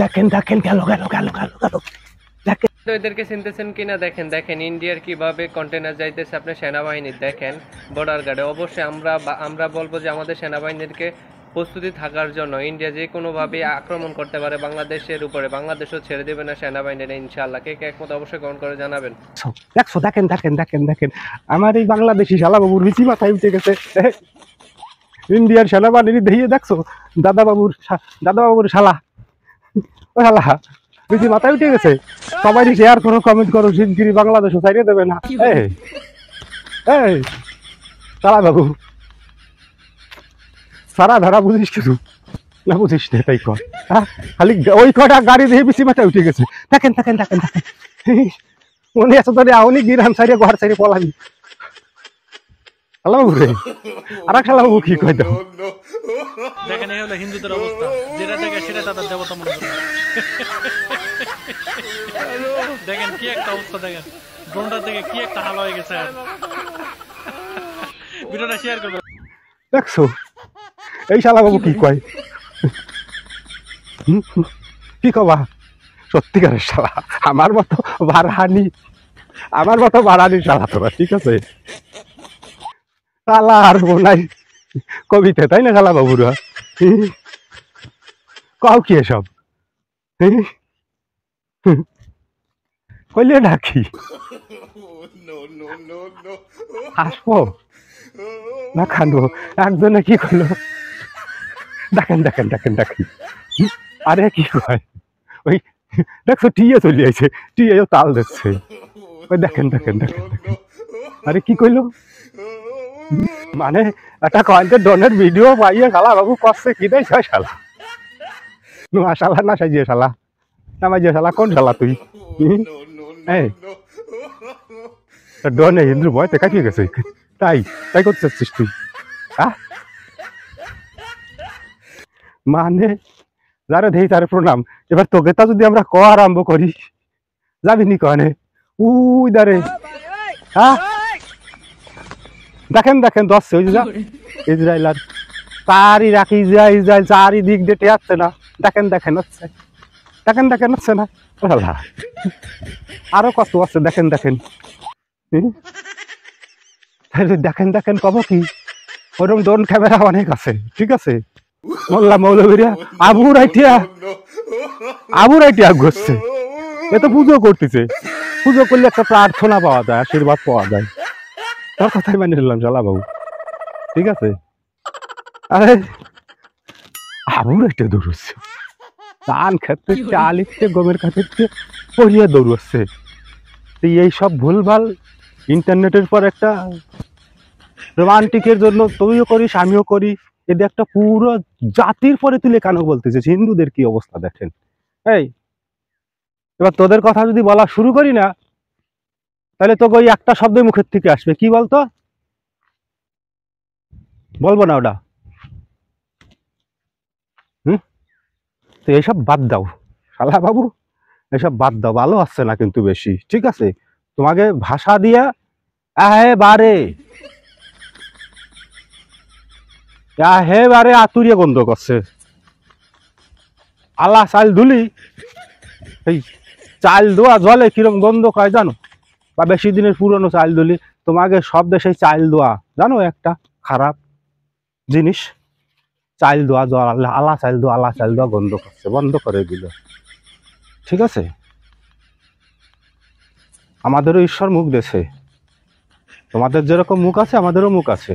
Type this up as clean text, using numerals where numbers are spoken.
দেখেন দেখেন গেল গেল গেল গেল গেল দেখেন এদেরকে চিনতেছেন কিনা দেখেন দেখেন ইন্ডিয়ার কিভাবে কন্টেনার যাইতেছে আপনার সেনাবাহিনীর দেখেন বর্ডার গার্ডে। অবশ্যই আমরা বলবো যে আমাদের সেনাবাহিনীকে প্রস্তুতি থাকার জন্য ইন্ডিয়া যে কোনোভাবে আক্রমণ করতে পারে বাংলাদেশের উপরে, বাংলাদেশও ছেড়ে দেবে না সেনাবাহিনীরা ইনশাআল্লাহ। কে কে একমত অবশ্যই কমেন্ট করে জানাবেন। দেখছো দেখেন দেখেন দেখেন দেখেন আমার এই বাংলাদেশি শালা বাবুর বিচি মাথায় উঠে গেছে। ইন্ডিয়ার সেনাবাহিনী দেখিয়ে দেখছো দাদা বাবুর শালা ও শালা বিচি মাথায় উঠে গেছে। সবাই শেয়ার করো, কমেন্ট করো, শিগগিরি বাংলাদেশও ছাড়িয়ে দেবে না। এই এই শালা বাবু সারা ধারা বুঝিস কিছু না, বুঝিস না তাই কর। হ্যাঁ খালি ওই কটা গাড়ি দিয়ে বিচি মাথায় উঠে গেছে। দেখেন দেখেন দেখেন দেখেন মনে আছে তোর আউনি গিরাম সাইডে ঘর সাইডে পলাবি। শালা বাবু রে আর এক শালা বাবু কি কয় দাও। দেখেন এই হলো হিন্দুদের অবস্থা, যেটা দেখে সেটা তাদের দেবতা মনে করে। দেখেন কি একটা অবস্থা, দেখেন ড্রোনটা দেখে কি একটা হাল হয়ে গেছে। আর ভিডিওটা শেয়ার করবেন। দেখছো এই শালা বাবু কি কয়, কি কবা সত্যিকারের শালা আমার মতো বাড়ানি শালা তোরা, ঠিক আছে শালা আর বোনাই কবিতা তাই না শালা বাবুরা। কও কি এসব কইলে নাকি আসবো না খানবো। একজনে কি করলো দেখেন দেখেন দেখেন দেখেন আরে কি কয় ওই দেখছো টিয়ে চলে আইছে, টিয়েও তাল দিচ্ছে। ওই দেখেন দেখেন দেখেন দেখেন আরে কি কইলো মানে একটা কয়েন্টের ডনের ভিডিও পাইয়ে শালা বাবু করছে কি দেয় ছয় শালা নোয়া শালা না সাজিয়ে শালা নামাজিয়ে শালা কোন শালা তুই এই ডনে হিন্দু ভয় তে কাটিয়ে গেছে তাই তাই করতে চাচ্ছিস তুই মানে যারা দেই তারে প্রণাম। এবার তোকে তা যদি আমরা ক আরম্ভ করি যাবি নি কনে উই দারে হ্যাঁ দেখেন দেখেন দশছে ওই যা ইসরায়েল আর তারই রাখি যায় ইসরায়েল চারিদিক দিয়ে টেয়াচ্ছে না। দেখেন দেখেন হচ্ছে দেখেন দেখেন হচ্ছে না আরো কত আছে দেখেন দেখেন দেখেন দেখেন কব কি ওরকম ড্রোন ক্যামেরা অনেক আছে, ঠিক আছে মোল্লা মৌলবীরা আবুর আইটিয়া ঘুরছে। এ তো পুজো করতেছে, পুজো করলে একটা প্রার্থনা পাওয়া যায়, আশীর্বাদ পাওয়া যায়। তোর কথাই মানে নিলাম শালা বাবু, ঠিক আছে। আরে আবুর আইটিয়া দৌড়চ্ছে ধান খেতে চাল ইচ্ছে গমের খাতে পড়িয়ে দৌড়চ্ছে। এইসব ভুলভাল ইন্টারনেটের পর একটা রোমান্টিকের জন্য তুইও করিস আমিও করি, এদের একটা পুরো জাতির পরে তুলে কেন বলতেছে হিন্দুদের কি অবস্থা দেখেন। এই এবার তোদের কথা যদি বলা শুরু করি না তাহলে তোকে ওই একটা শব্দ মুখের থেকে আসবে, কি বলতো বলবো না ওটা। তো এইসব বাদ দাও শালা বাবু, এসব বাদ দাও, ভালো আসছে না কিন্তু বেশি, ঠিক আছে। তোমাকে ভাষা দিয়া বারে আতুরিয়ে গন্ধ করছে। আল্লাহ চাল ধুলি এই চাল দোয়া জলে কিরম গন্ধ খায় জানো, বা বেশি দিনের পুরনো চাল ধুলি। তোমাকে সব দেশে চাল দোয়া জানো একটা খারাপ জিনিস, চাল দোয়া জল আল্লাহ চাল দোয়া গন্ধ করছে, বন্ধ করে দিল, ঠিক আছে। আমাদেরও ঈশ্বর মুখ দেশে, তোমাদের যেরকম মুখ আছে আমাদেরও মুখ আছে।